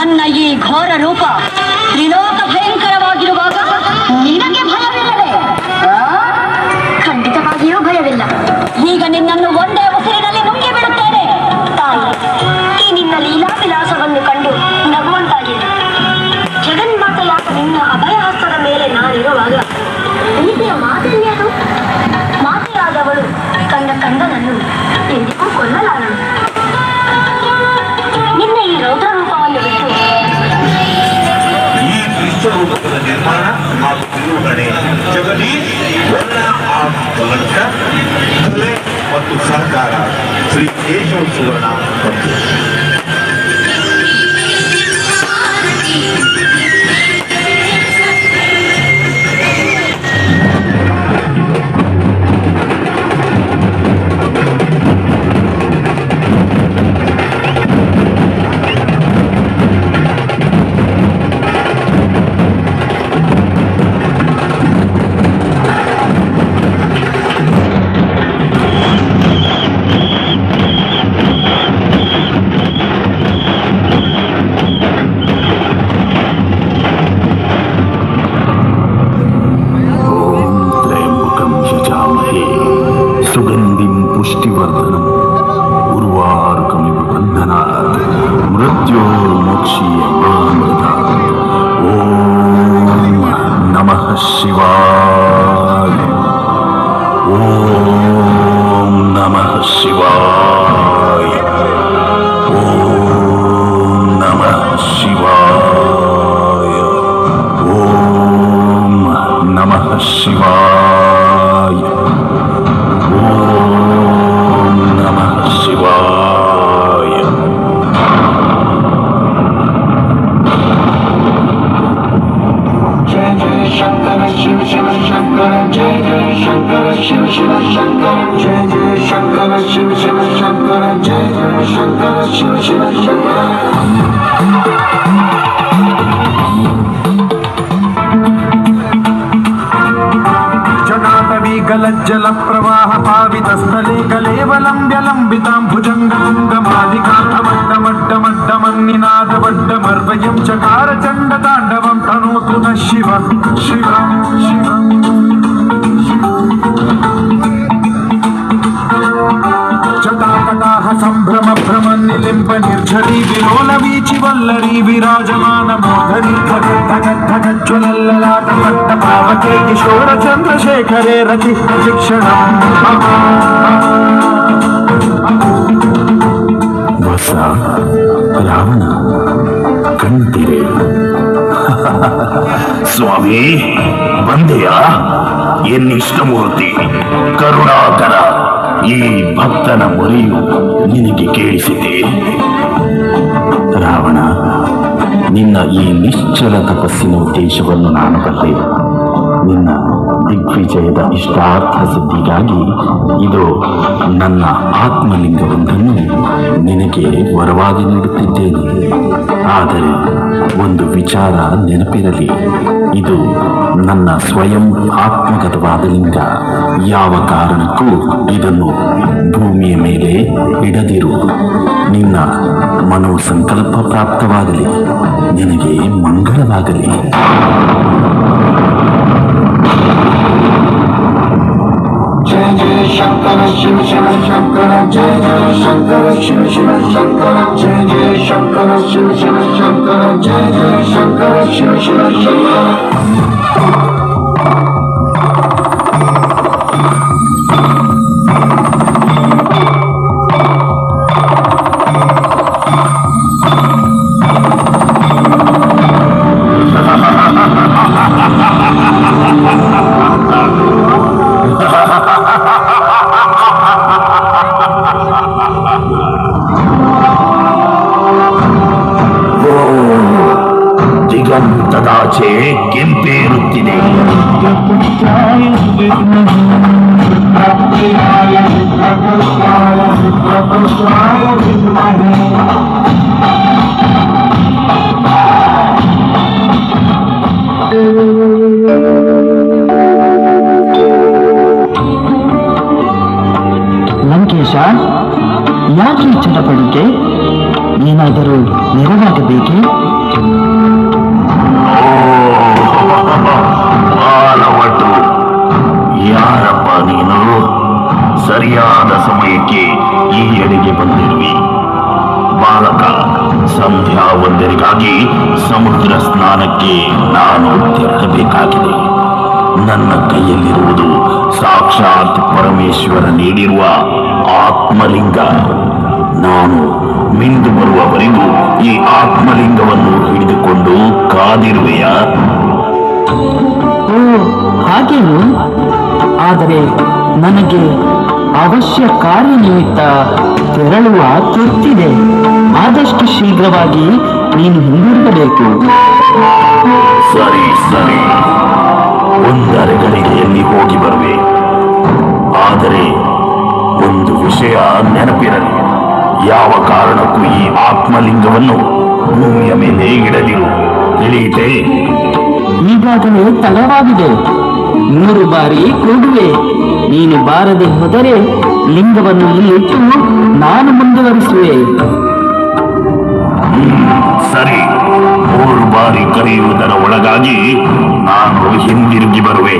ನನ್ನ ಈ ಘೋರ ರೂಪ ತ್ರಿಲೋಕ ಭಯಂಕರವಾಗಿರುವಾಗ ನಿನಗೆ ಭಯವಿಲ್ಲವೇ? ಖಂಡಿತವಾಗಿಯೂ ಭಯವಿಲ್ಲ. ಈಗ ನಿನ್ನನ್ನು ಒಂದೇ ಉಸಿರಿನಲ್ಲಿ ನುಂಗಿ ಬಿಡುತ್ತೇನೆ. ತಾಯಿ, ಈ ನಿನ್ನ ಲೀಲಾ ವಿಲಾಸವನ್ನು ಕಂಡು ನಗುವಂತಾಗಿದೆ. ಜಗನ್ಮಾತೆಯಾದ ನಿನ್ನ ಅಭಯಹಸ್ತದ ಮೇಲೆ ನಾನಿರುವಾಗ ಪ್ರೀತಿಯ ಮಾತೆಯದು. ಮಾತೆಯಾದವಳು ಕಂಡ ಕಂದನನ್ನು ಎಂದಿಗೂ ಕೊಲ್ಲಲಾರಳು. ನಿನ್ನ ಈ ರೌದ್ರ ರೂಪವನ್ನು ಬಿಟ್ಟು ಈ ವಿಶ್ವರೂಪದ ನಿರ್ಮಾಣ ಹಾಗೂ ನಿರೂಪಣೆ ಜಗದೀಶ್ ಕಲೆ ಮತ್ತು ಸಹಕಾರ ಶ್ರೀ ಕೇಶವ ಸುವರ್ಣ ಮತ್ತು सुगंधिं पुष्टिवर्धनम् उर्वारुकमिव बन्धनात् मृत्योर्मोक्षीयमामृतात्। ॐ नमः शिवाय। ॐ नमः शिवाय। ॐ नमः शिवाय। ॐ नमः शिवाय। ओम नमः शिवाय। जय जय शंकर शिव शिव शंकर, जय जय शंकर शिव शिव शंकर, जय जय शंकर शिव शिव शंकर, जय जय शंकर शिव शिव शंकर। गलज्जल प्रवाह पावितस्थले कलेवलम्ब्य लम्बिताम्बुजङ्गतुङ्गमादिकान्तमड्डमड्डमड्डमन्निनादवड्डमर्वयं चकार चण्डताण्डवं तनोतु नः शिव शिव शिव। जटाकटाह सम्भ्रम भ्रमन्निलिम्ब निर्झरी विलोलवीचि वल्लरी विराजमान मोधरी धगज्ज्वलल्ललाट पट्टपावके किशोर चन्द्रशेखरे रति शिक्षणम्। वस रावण कण्णिरे स्वामी ಬಂದೆಯಾ? ಎನ್ನಿಷ್ಟಮೂರ್ತಿ ಕರುಣಾಕರ, ಈ ಭಕ್ತನ ಮೊರೆಯು ನಿನಗೆ ಕೇಳಿಸಿದೆ. ರಾವಣ, ನಿನ್ನ ಈ ನಿಶ್ಚಲ ತಪಸ್ಸಿನ ಉದ್ದೇಶವನ್ನು ನಾನು ಬಲ್ಲೆ. ನಿನ್ನ ದಿಗ್ವಿಜಯದ ಇಷ್ಟಾರ್ಥ ಸಿದ್ಧಿಗಾಗಿ ಇದು ನನ್ನ ಆತ್ಮಲಿಂಗವೊಂದನ್ನು ನಿನಗೆ ವರವಾಗಿ ನೀಡುತ್ತಿದ್ದೇನೆ. ಆದರೆ ಒಂದು ವಿಚಾರ ನೆನಪಿರಲಿ, ಇದು ನನ್ನ ಸ್ವಯಂ ಆತ್ಮಗತವಾದ ಲಿಂಗ. ಯಾವ ಕಾರಣಕ್ಕೂ ಇದನ್ನು ಭೂಮಿಯ ಮೇಲೆ ಇಡದಿರು. ನಿನ್ನ ಮನೋಸಂಕಲ್ಪ ಪ್ರಾಪ್ತವಾಗಲಿ, ನಿನಗೆ ಮಂಗಳವಾಗಲಿ. जय जय शंकर शिव शिव शंकर, जय जय शंकर शिव शिव शंकर, जय जय शंकर शिव शिव शंकर, जय जय शंकर शिव शिव शंकर। ದಿಗಂತದಾಚೆ ಕೆಂಪೇರುತ್ತಿದೆ. ಲಂಕೇಶ, ಯಾಕೆ ಚಟಪಡಿಕೆ? ಏನಾದರೂ ನೆರವಾಗಬೇಕೇ? ಬಾಲವಟು, ಯಾರಪ್ಪ ನೀನು? ಸರಿಯಾದ ಸಮಯಕ್ಕೆ ಈ ಎಡೆಗೆ ಬಂದಿರುವಿ. ಬಾಲಕ, ಸಂಧ್ಯಾ ಒಂದರಿಗಾಗಿ ಸಮುದ್ರ ಸ್ನಾನಕ್ಕೆ ನಾನು ತೆರಳಬೇಕಾಗಿದೆ. ನನ್ನ ಕೈಯಲ್ಲಿರುವುದು ಸಾಕ್ಷಾತ್ ಪರಮೇಶ್ವರ ನೀಡಿರುವ ಆತ್ಮಲಿಂಗ. ನಾನು ಮಿಂದು ಬರುವವರೆಗೂ ಈ ಆತ್ಮಲಿಂಗವನ್ನು ಹಿಡಿದುಕೊಂಡು ಕಾದಿರುವೆಯಾ? ಓ, ಹಾಗೇನು? ಆದರೆ ನನಗೆ ಅವಶ್ಯ ಕಾರ್ಯನಿಮಿತ್ತ ತೆರಳುವ ತುರ್ತಿದೆ. ಆದಷ್ಟು ಶೀಘ್ರವಾಗಿ ನೀನು ಹಿಂದಿರುಗಬೇಕು. ಸರಿ ಸರಿ, ಒಂದರ ಗಳಿಗೆಯಲ್ಲಿ ಹೋಗಿ ಬರುವೆ. ಆದರೆ ಒಂದು ವಿಷಯ ನೆನಪಿರಲಿ, ಯಾವ ಕಾರಣಕ್ಕೂ ಈ ಆತ್ಮಲಿಂಗವನ್ನು ಭೂಮಿಯ ಮೇಲೆ ಇಡದಿರು, ತಿಳಿಯಿತೆ? ಈಗಾಗಲೇ ತಡವಾಗಿದೆ. 3 ಬಾರಿ ಕೂಗುವೆ. ನೀನು ಬಾರದೆ ಹೋದರೆ ಲಿಂಗವನ್ನು ಇಲ್ಲಿಟ್ಟು ನಾನು ಮುಂದುವರಿಸುವೆ. ಸರಿ, 3 ಬಾರಿ ಕರೆಯುವುದರ ಒಳಗಾಗಿ ನಾನು ಹಿಂದಿರುಗಿ ಬರುವೆ.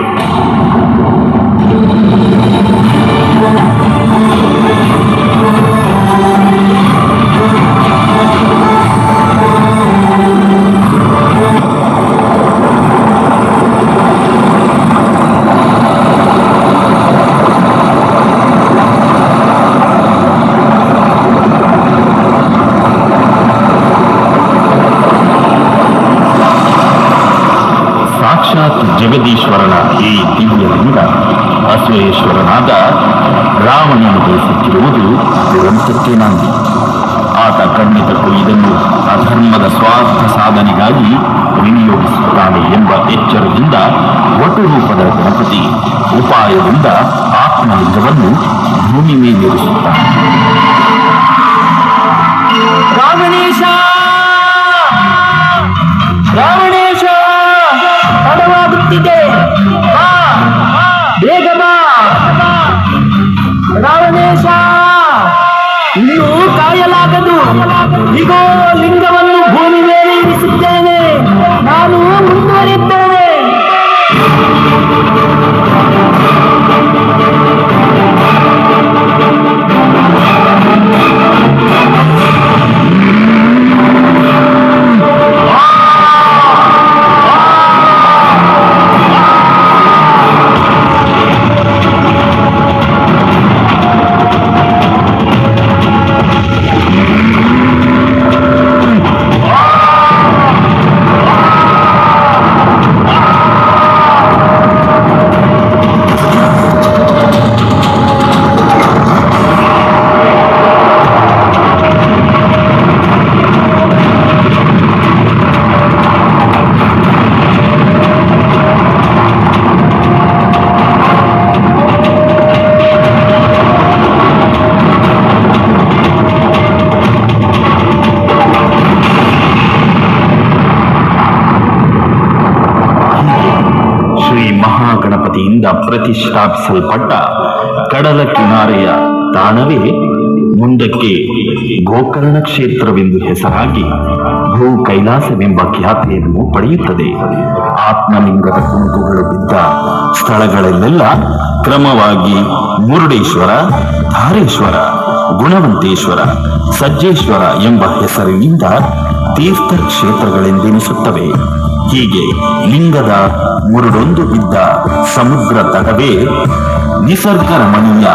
ಸಾಕ್ಷಾತ್ ಜಗದೀಶ್ವರನ ಈ ದಿವ್ಯಲಿಂಗ ಅಶ್ವೇಶ್ವರನಾದ ರಾವಣನು ಬಯಸುತ್ತಿರುವುದು ದುರಂತಕ್ಕೆ ನಾಂದಿ. ಆತ ಖಂಡಿತಕ್ಕೂ ಇದನ್ನು ಅಧರ್ಮದ ಸ್ವಾರ್ಥ ಸಾಧನೆಗಾಗಿ ವಿನಿಯೋಗಿಸುತ್ತಾನೆ ಎಂಬ ಎಚ್ಚರದಿಂದ ಒಟ್ಟು ರೂಪದ ಗಣಪತಿ ಉಪಾಯದಿಂದ ಆತ್ಮಲಿಂಗವನ್ನು ಭೂಮಿ ಮೇಲೇರಿಸುತ್ತಾನೆ. ರಾವಣೇಶ, ರಾವಣೇಶ, ತಡವಾಗುತ್ತಿದೆ. ಬಾ, ಬೇಗ ಬಾ ರಾವಣೇಶ. ಇನ್ನೂ ಕಾಯಲಾಗದು. ಇಗೋ ಲಿಂಗವನ್ನು ಭೂಮಿ ಮೇಲೆ ಇರಿಸಿದ್ದೇನೆ. ನಾನು ಮುಂದುವರಿದ್ದೇನೆ. ಗಣಪತಿಯಿಂದ ಪ್ರತಿಷ್ಠಾಪಿಸಲ್ಪಟ್ಟ ಕಡಲ ಕಿನಾರೆಯ ತಾಣವೇ ಮುಂದಕ್ಕೆ ಗೋಕರ್ಣ ಕ್ಷೇತ್ರವೆಂದು ಹೆಸರಾಗಿ ಭೂ ಕೈಲಾಸವೆಂಬ ಖ್ಯಾತಿಯನ್ನು ಪಡೆಯುತ್ತದೆ. ಆತ್ಮಲಿಂಗದ ಕುಂಕುಗಳು ಬಿದ್ದ ಸ್ಥಳಗಳಲ್ಲೆಲ್ಲ ಕ್ರಮವಾಗಿ ಮುರುಡೇಶ್ವರ, ಧಾರೇಶ್ವರ, ಗುಣವಂತೇಶ್ವರ, ಸಜ್ಜೇಶ್ವರ ಎಂಬ ಹೆಸರಿನಿಂದ ತೀರ್ಥ ಕ್ಷೇತ್ರಗಳೆಂದೆನಿಸುತ್ತವೆ. ಹೀಗೆ ಲಿಂಗದ ಮುರುಡೊಂದು ಬಿದ್ದ ಸಮುದ್ರ ತಟವೇ ನಿಸರ್ಗ ರಮಣೀಯ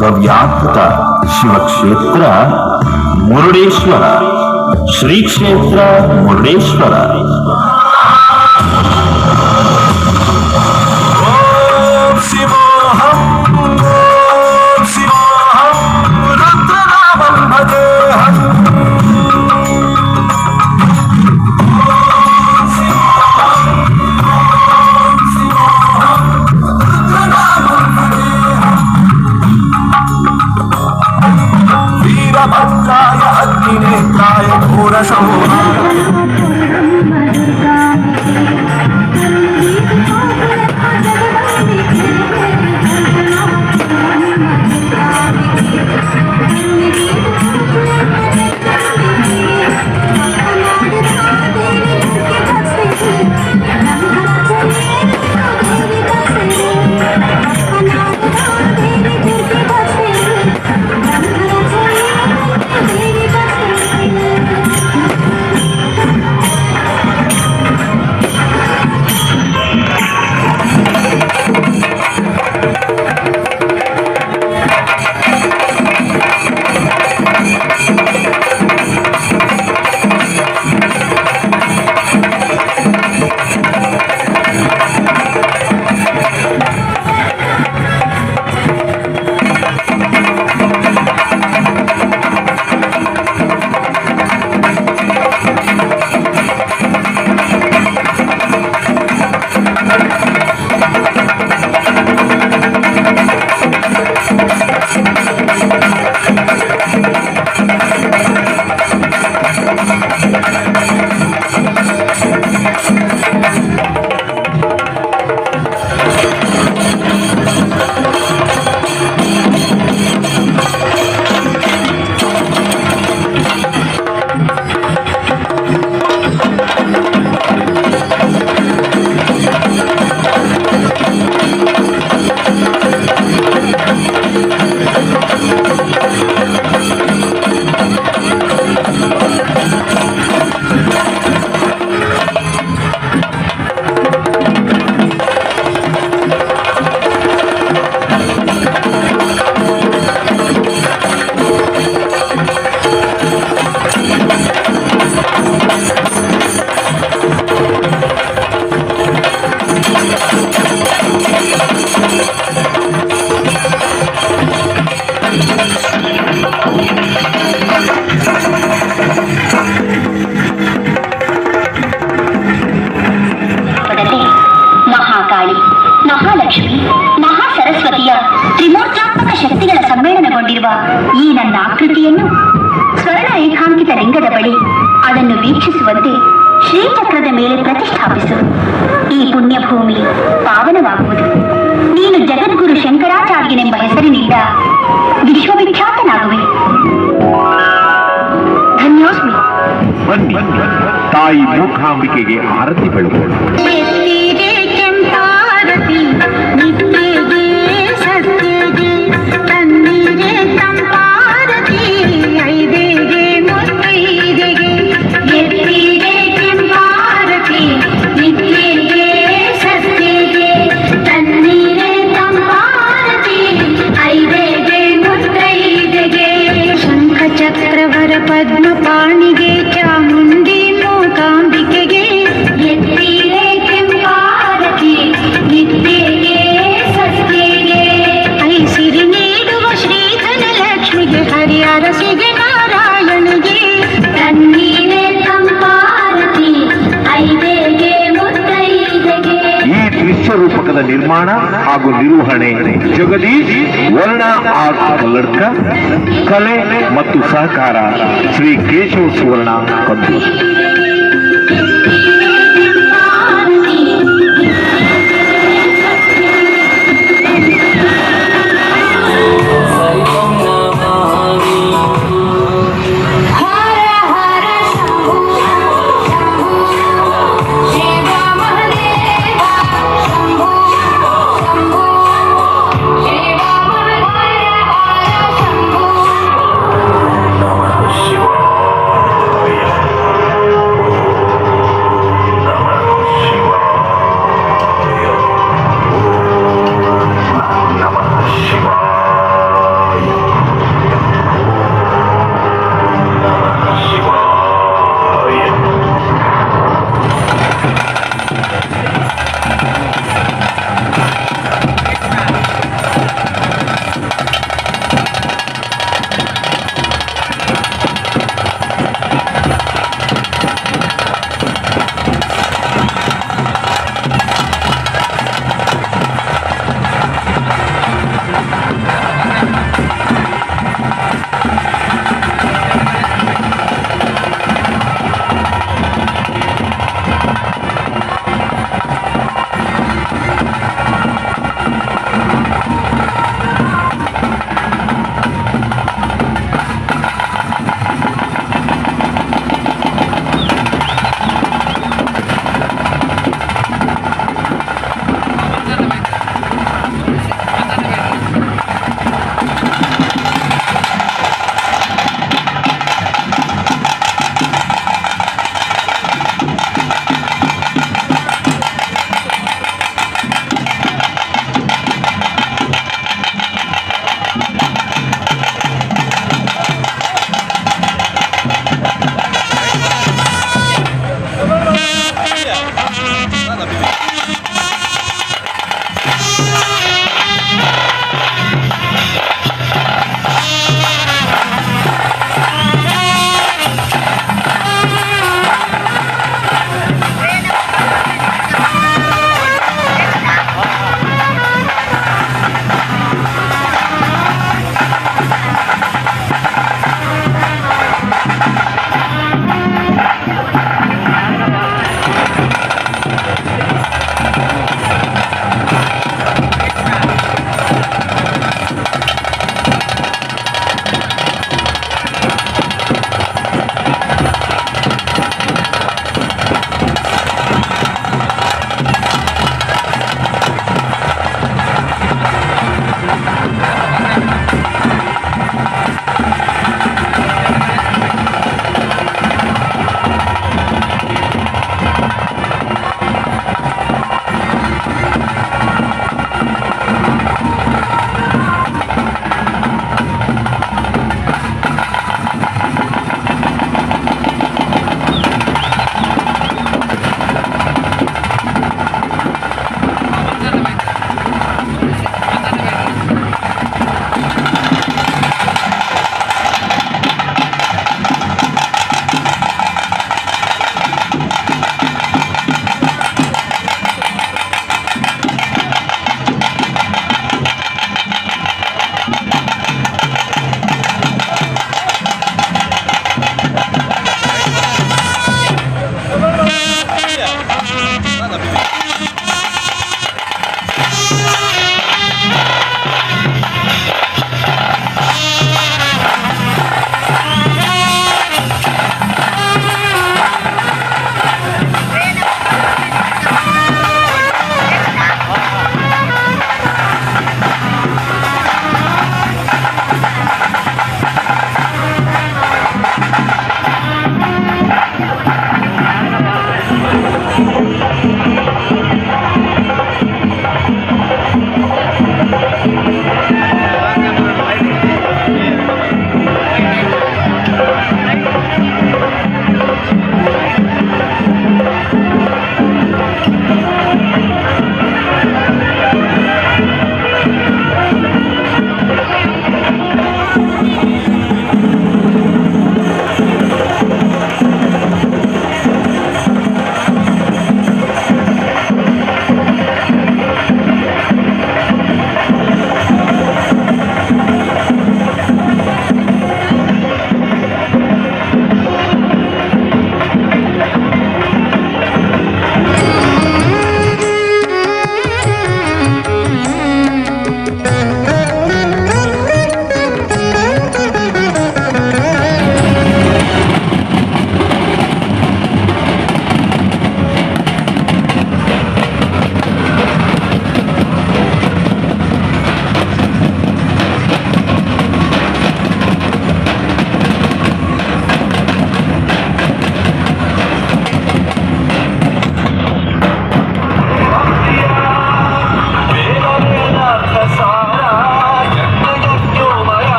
ಭವ್ಯಾದ್ಭುತ ಶಿವಕ್ಷೇತ್ರ ಮುರುಡೇಶ್ವರ, ಶ್ರೀ ಕ್ಷೇತ್ರ ಮುರುಡೇಶ್ವರ. वीरभद्राय अग्निनेत्राय घोरशौर्याय ಮೊದಲೇ ಮಹಾಕಾಳಿ, ಮಹಾಲಕ್ಷ್ಮಿ, ಮಹಾಸರಸ್ವತಿಯ ತ್ರಿಮೂರ್ತ್ಯಾತ್ಮಕ ಶಕ್ತಿಗಳ ಸಮ್ಮೇಳನಗೊಂಡಿರುವ ಈ ನನ್ನ ಆಕೃತಿಯನ್ನು ಸ್ವರ್ಣ ರೇಖಾಂಕಿತ ಲಿಂಗದ ಬಳಿ ಅದನ್ನು ವೀಕ್ಷಿಸುವಂತೆ ಶ್ರೀಚಕ್ರದ ಮೇಲೆ ಪ್ರತಿಷ್ಠಾಪಿಸು. ಈ ಪುಣ್ಯಭೂಮಿ ಪಾವನವಾಗುವುದು. ನೀನು ಜಗದ್ಗುರು ಶಂಕರಾಚಾರ್ಯನೆಂಬ ಹೆಸರಿನಿಂದ ವಿಶ್ವವಿಖ್ಯಾತನಾಗುವೆ. ಧನ್ಯೋಸ್ಮಿ. ಬನ್ನಿ, ತಾಯಿ ಮೂಕಾಂಬಿಕೆಗೆ ಆರತಿ ಬೆಳಗೋಣ. ಕೆಂಪಾರತಿ ನಿತ್ಯಗೆ ಸತ್ಯಗೆ ತನ್ನೀರೆ ತಂಪಾರತಿ ಐದೆಗೆ ಮುತ್ತೈದೆಗೆ ಎತ್ತಿಗೆ ಕೆಂಪಾರತಿ ನಿತ್ಯಗೆ ಸತ್ಯಗೆ ತನ್ನೀರೆ ತಂಪಾರತಿ ಐದೆಗೆ ಮುತ್ತೈದೆಗೆ ಶಂಖ ಚಕ್ರವರ ಪದ್ಮಪಾಣಿಗೆ ಚಾಮುಂಡಿ ಮೂಕಾಂಬಿಕೆಗೆ ಎತ್ತಿರೆ ಕೆಂಪಾರತಿ ನಿತ್ಯಗೆ ಸತ್ಯಗೆ ಐಸಿರಿ ನೀಡುವ ಶ್ರೀಧನ ಲಕ್ಷ್ಮಿಗೆ ಹರಿಹರಸಿಗೆ ನಾರಾಯಣಿಗೆ ತನ್ನೀರೆ ತಂಪಾರತಿ ಐದೆಗೆ ಮುತ್ತೈದೆಗೆ. ಈ ದೃಶ್ಯ ರೂಪಕದ ನಿರ್ಮಾಣ ಹಾಗೂ ನಿರ್ವಹಣೆ ಜಗದೀಶ್ ವರ್ಣ ಆರ್ಟ್ ಕಲ್ಲಡ್ಕ, ಕಲೆ ಮತ್ತು ಸಹಕಾರ ಶ್ರೀ ಕೇಶವ ಸುವರ್ಣ ಕಂದೂರು.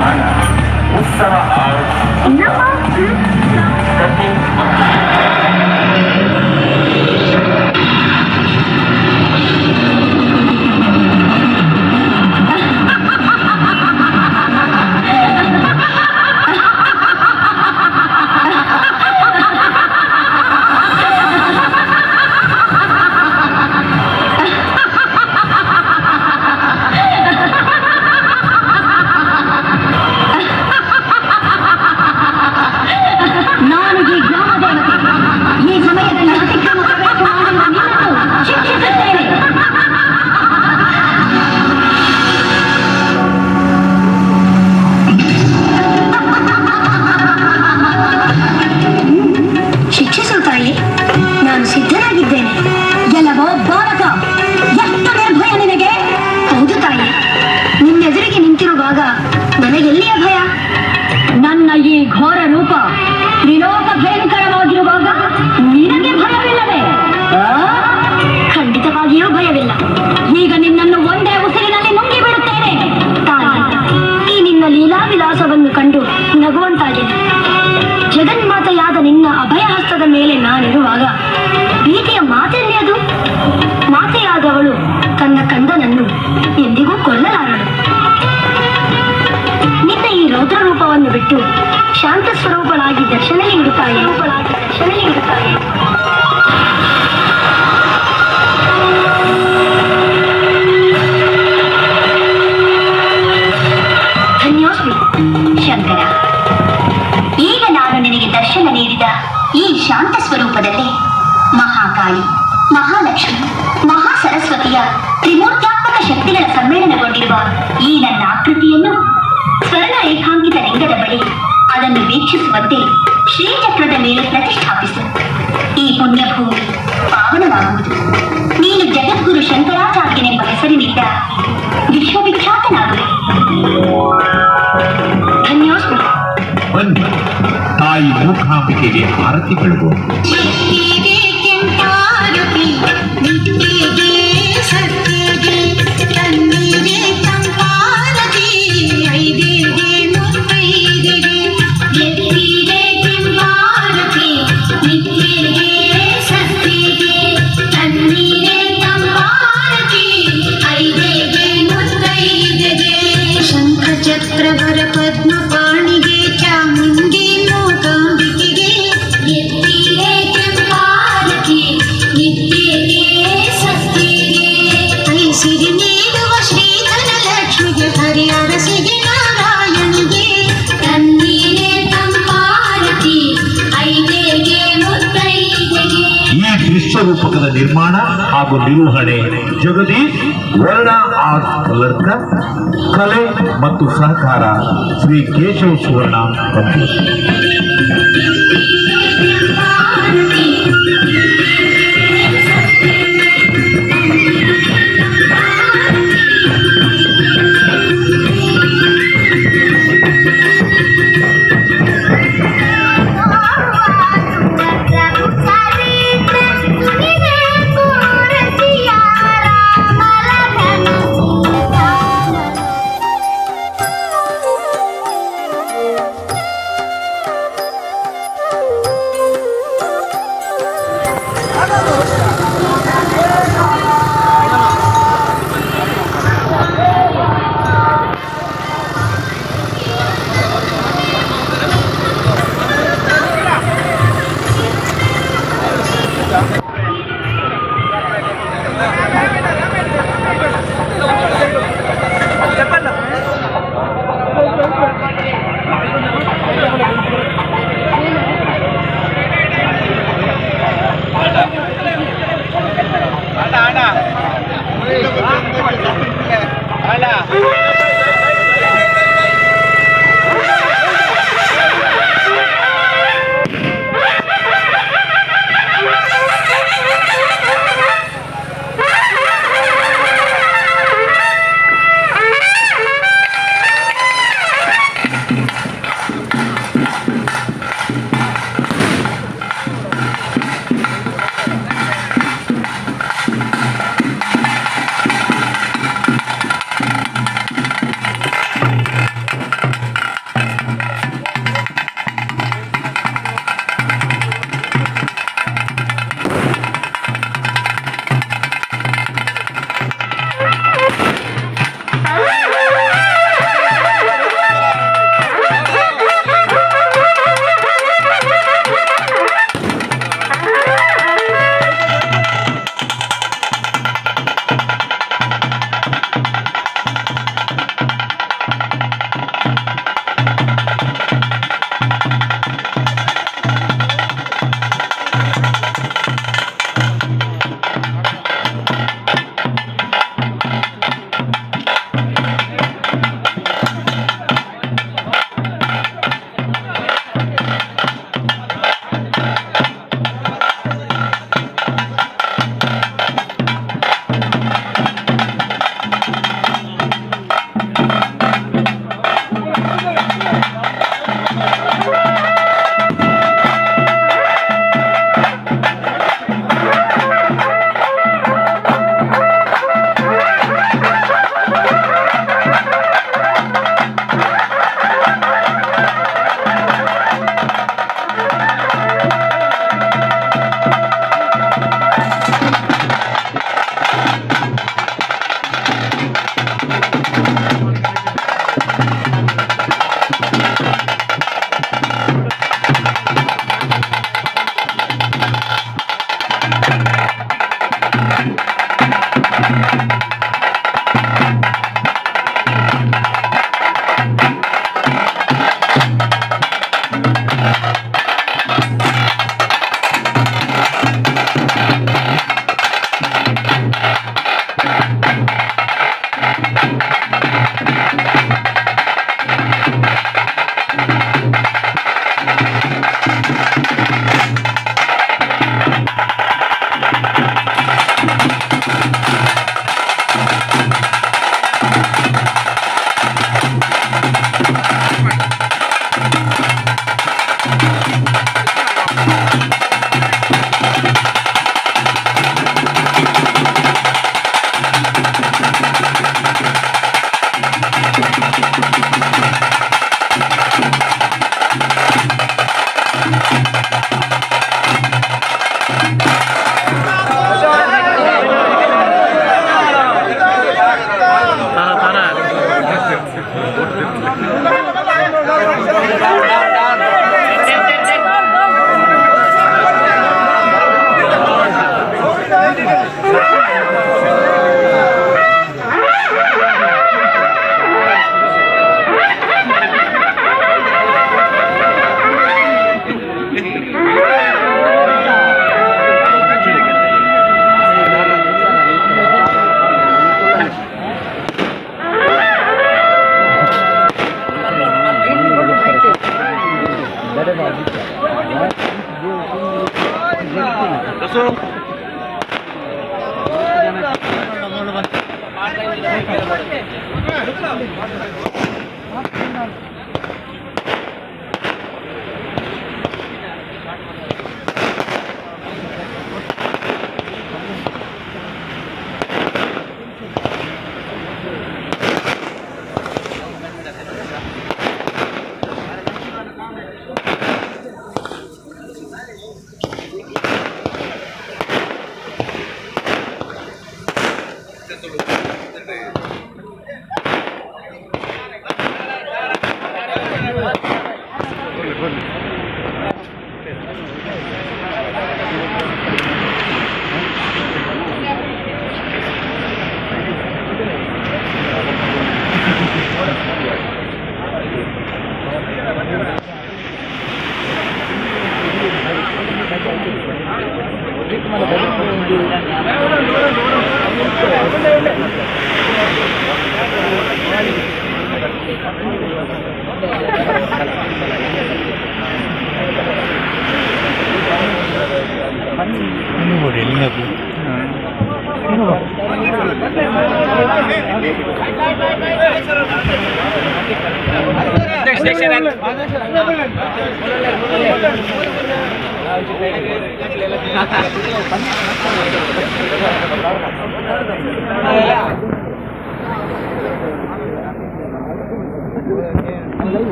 ನಿರ್ಮಾಣ ಉತ್ಸವ ನಾನು ಈ ಗ್ರಾಮ ದೇವತೆ. ಈ ಸಮಯದಲ್ಲಿ ಅತಿಕ್ರಮ ಪ್ರವೇಶ ಮಾಡಿರುವ ನಿನ್ನನ್ನು ಶಿಕ್ಷಿಸುತ್ತೇನೆ. ಶಿಕ್ಷಿಸು ತಾಯಿ, ನಾನು ಸಿದ್ಧನಾಗಿದ್ದೇನೆ. ಗೆಲ್ಲವೋ ಬಾಲಕ, ಎಷ್ಟು ನಿರ್ಭಯ ನಿನಗೆ? ಹೌದು ತಾಯಿ, ನಿನ್ನೆದುರಿಗೆ ನಿಂತಿರುವಾಗ ನನಗೆಲ್ಲಿಯ ಭಯ? ನನ್ನ ಈ ಘೋರ ರೂಪ ತ್ರಿಲೋಕ ಭಯಂಕರವಾಗಿರುವಾಗ ನಿನಗೆ ಭಯವಿಲ್ಲವೇ? ಖಂಡಿತವಾಗಿಯೂ ಭಯವಿಲ್ಲ. ಈಗ ನಿನ್ನನ್ನು ಒಂದೇ ಉಸಿರಿನಲ್ಲಿ ನುಂಗಿ ಬಿಡುತ್ತೇನೆ. ತಾಯಿ, ಈ ನಿನ್ನ ಲೀಲಾ ವಿಲಾಸವನ್ನು ಕಂಡು ನಗುವಂತಾಗಿದೆ. ಜಗನ್ಮಾತೆಯಾದ ನಿನ್ನ ಅಭಯ ಹಸ್ತದ ಮೇಲೆ ನಾನಿರುವಾಗ ಭೀತಿಯ ಮಾತೆಲ್ಲಿಯದು? ಮಾತೆಯಾದವಳು ತನ್ನ ಕಂದನನ್ನು ಎಂದಿಗೂ ಕೊಲ್ಲಲಾರಳು. ನಿನ್ನ ಈ ರೌದ್ರ ರೂಪವನ್ನು ಬಿಟ್ಟು ಶಾಂತ ಸ್ವರೂಪಳಾಗಿ ದರ್ಶನ ನೀಡುತ್ತಾಳೆ. ಧನ್ಯೋಸ್ಮಿ ಶಂಕರ. ಈಗ ನಾನು ನಿನಗೆ ದರ್ಶನ ನೀಡಿದ ಈ ಶಾಂತ ಸ್ವರೂಪದಲ್ಲಿ ಮಹಾಕಾಳಿ, ಮಹಾಲಕ್ಷ್ಮಿ, ಮಹಾ ಸರಸ್ವತಿಯ ತ್ರಿಮೂರ್ತ್ಯಾತ್ಮಕ ಶಕ್ತಿಗಳ ಸಮ್ಮೇಳನಗೊಂಡಿರುವ ಈ ನನ್ನ ಆಕೃತಿಯನ್ನು ಸ್ವರ್ಣ ರೇಖಾಂಕಿತ ಲಿಂಗದ ಬಳಿ ಅದನ್ನು ವೀಕ್ಷಿಸುವಂತೆ ಶ್ರೀಚಕ್ರದ ಮೇಲೆ ಪ್ರತಿಷ್ಠಾಪಿಸು. ಈ ಪುಣ್ಯಭೂಮಿ ಪಾವನವಾಗುವುದು. ನೀನು ಜಗದ್ಗುರು ಶಂಕರಾಚಾರ್ಯನೆಂಬ ಹೆಸರಿನಿಂದ ವಿಶ್ವವಿಖ್ಯಾತನಾಗುವೆ. ಧನ್ಯೋಸ್ಮಿ. ಬನ್ನಿ, ತಾಯಿ ಮೂಕಾಂಬಿಕೆಗೆ ಆರತಿ ಬೆಳಗುವ. ಚಕ್ರವರ ಪದ್ಮ ಪಾಣಿಗೆ ಚಾಮುಂಡಿ ಮೂಕಾಂಬಿಕೆಗೆ ಎತ್ತಿಗೆ ಕೆಂಪಾರತಿ ನಿತ್ಯಗೆ ಸಸ್ತಿಗೆ ಐಸಿರಿ ನೀಡುವ ಶ್ರೀಧನ ಲಕ್ಷ್ಮಿಗೆ ಹರಿಹರಸಿಗೆ ನಾರಾಯಣಿಗೆ ತನ್ನೀರೆ ತಂಪಾರತಿ ಐದೆಗೆ ಮುತ್ತೈದೆಗೆ. ಈ ದೃಶ್ಯರೂಪಕದ ನಿರ್ಮಾಣ ಹಾಗೂ ನಿರ್ವಹಣೆ ಜಗದೀಶ್ ವರ್ಣ ಆರ್ಟ್ ಕಲ್ಲಡ್ಕ. ಕಲೆ ಮತ್ತು ಸಹಕಾರ ಶ್ರೀ ಕೇಶವ ಸುವರ್ಣ ಕಂದೂರ್.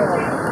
ಧನ್ಯವಾದ.